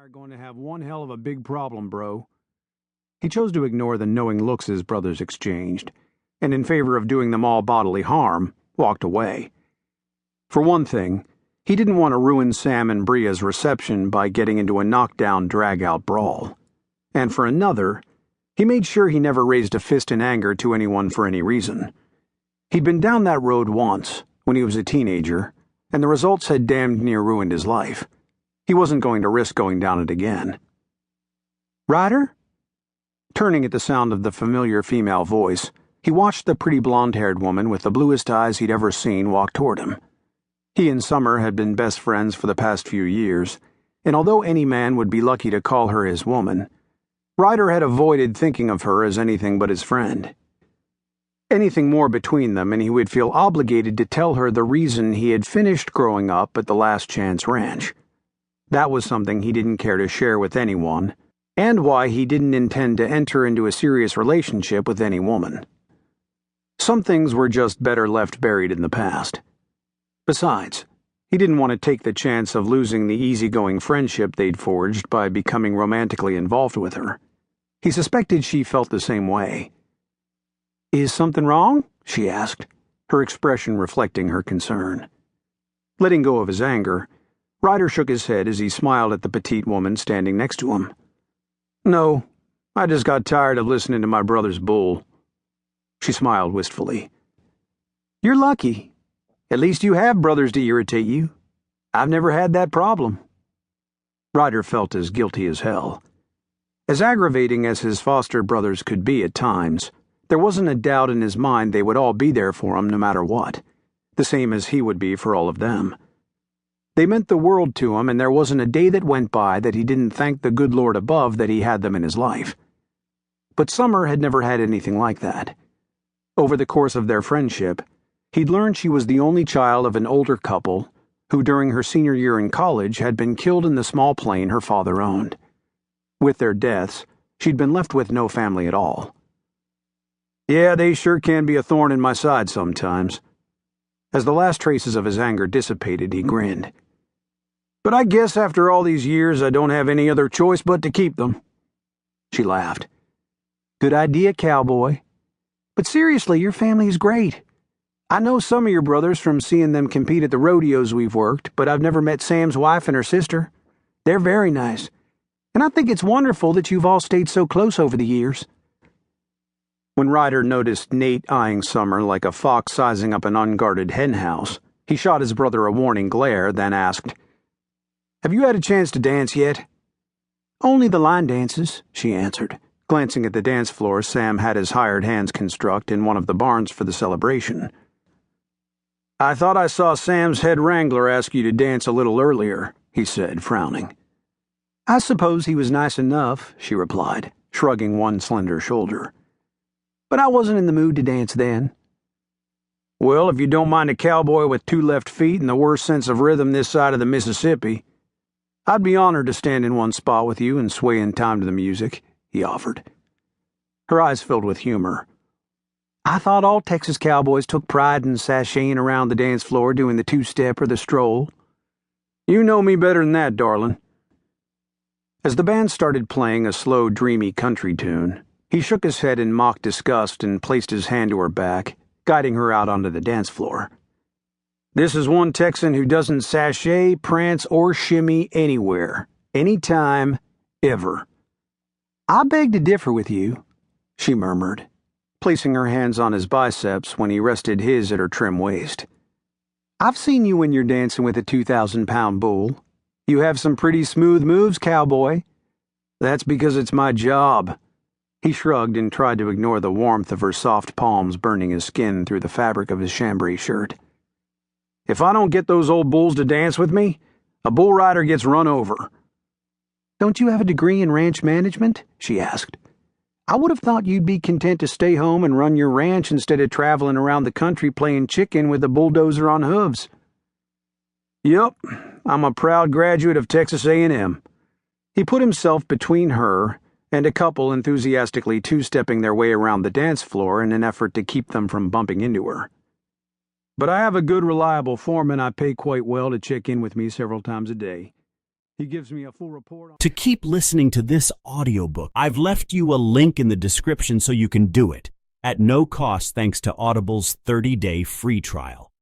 are going to have one hell of a big problem, bro. He chose to ignore the knowing looks his brothers exchanged, and in favor of doing them all bodily harm, walked away. For one thing, he didn't want to ruin Sam and Bria's reception by getting into a knockdown, drag-out brawl. And for another, he made sure he never raised a fist in anger to anyone for any reason. He'd been down that road once, when he was a teenager, and the results had damned near ruined his life. He wasn't going to risk going down it again. "Ryder?" Turning at the sound of the familiar female voice, he watched the pretty blonde-haired woman with the bluest eyes he'd ever seen walk toward him. He and Summer had been best friends for the past few years, and although any man would be lucky to call her his woman, Ryder had avoided thinking of her as anything but his friend. Anything more between them, and he would feel obligated to tell her the reason he had finished growing up at the Last Chance Ranch. That was something he didn't care to share with anyone, and why he didn't intend to enter into a serious relationship with any woman. Some things were just better left buried in the past. Besides, he didn't want to take the chance of losing the easygoing friendship they'd forged by becoming romantically involved with her. He suspected she felt the same way. "Is something wrong?" she asked, her expression reflecting her concern. Letting go of his anger, Ryder shook his head as he smiled at the petite woman standing next to him. "No, I just got tired of listening to my brother's bull." She smiled wistfully. "You're lucky. At least you have brothers to irritate you. I've never had that problem." Ryder felt as guilty as hell. As aggravating as his foster brothers could be at times, there wasn't a doubt in his mind they would all be there for him no matter what, the same as he would be for all of them. They meant the world to him, and there wasn't a day that went by that he didn't thank the good Lord above that he had them in his life. But Summer had never had anything like that. Over the course of their friendship, he'd learned she was the only child of an older couple who, during her senior year in college, had been killed in the small plane her father owned. With their deaths, she'd been left with no family at all. "Yeah, they sure can be a thorn in my side sometimes." As the last traces of his anger dissipated, he grinned. "But I guess after all these years I don't have any other choice but to keep them." She laughed. "Good idea, cowboy. But seriously, your family is great. I know some of your brothers from seeing them compete at the rodeos we've worked, but I've never met Sam's wife and her sister. They're very nice. And I think it's wonderful that you've all stayed so close over the years." When Ryder noticed Nate eyeing Summer like a fox sizing up an unguarded henhouse, he shot his brother a warning glare, then asked, "Have you had a chance to dance yet?" "Only the line dances," she answered, glancing at the dance floor Sam had his hired hands construct in one of the barns for the celebration. "I thought I saw Sam's head wrangler ask you to dance a little earlier," he said, frowning. "I suppose he was nice enough," she replied, shrugging one slender shoulder. "But I wasn't in the mood to dance then." "Well, if you don't mind a cowboy with two left feet and the worst sense of rhythm this side of the Mississippi, I'd be honored to stand in one spot with you and sway in time to the music," he offered. Her eyes filled with humor. "I thought all Texas cowboys took pride in sashaying around the dance floor doing the two-step or the stroll." "You know me better than that, darling." As the band started playing a slow, dreamy country tune, he shook his head in mock disgust and placed his hand to her back, guiding her out onto the dance floor. "This is one Texan who doesn't sashay, prance, or shimmy anywhere, anytime, ever." "I beg to differ with you," she murmured, placing her hands on his biceps when he rested his at her trim waist. "I've seen you when you're dancing with a 2,000-pound bull. You have some pretty smooth moves, cowboy." "That's because it's my job." He shrugged and tried to ignore the warmth of her soft palms burning his skin through the fabric of his chambray shirt. "If I don't get those old bulls to dance with me, a bull rider gets run over." "Don't you have a degree in ranch management?" she asked. "I would have thought you'd be content to stay home and run your ranch instead of traveling around the country playing chicken with a bulldozer on hooves." "Yup, I'm a proud graduate of Texas A&M. He put himself between her and a couple enthusiastically two-stepping their way around the dance floor in an effort to keep them from bumping into her. "But I have a good, reliable foreman I pay quite well to check in with me several times a day. He gives me a full report on... To keep listening to this audiobook, I've left you a link in the description so you can do it, at no cost thanks to Audible's 30-day free trial.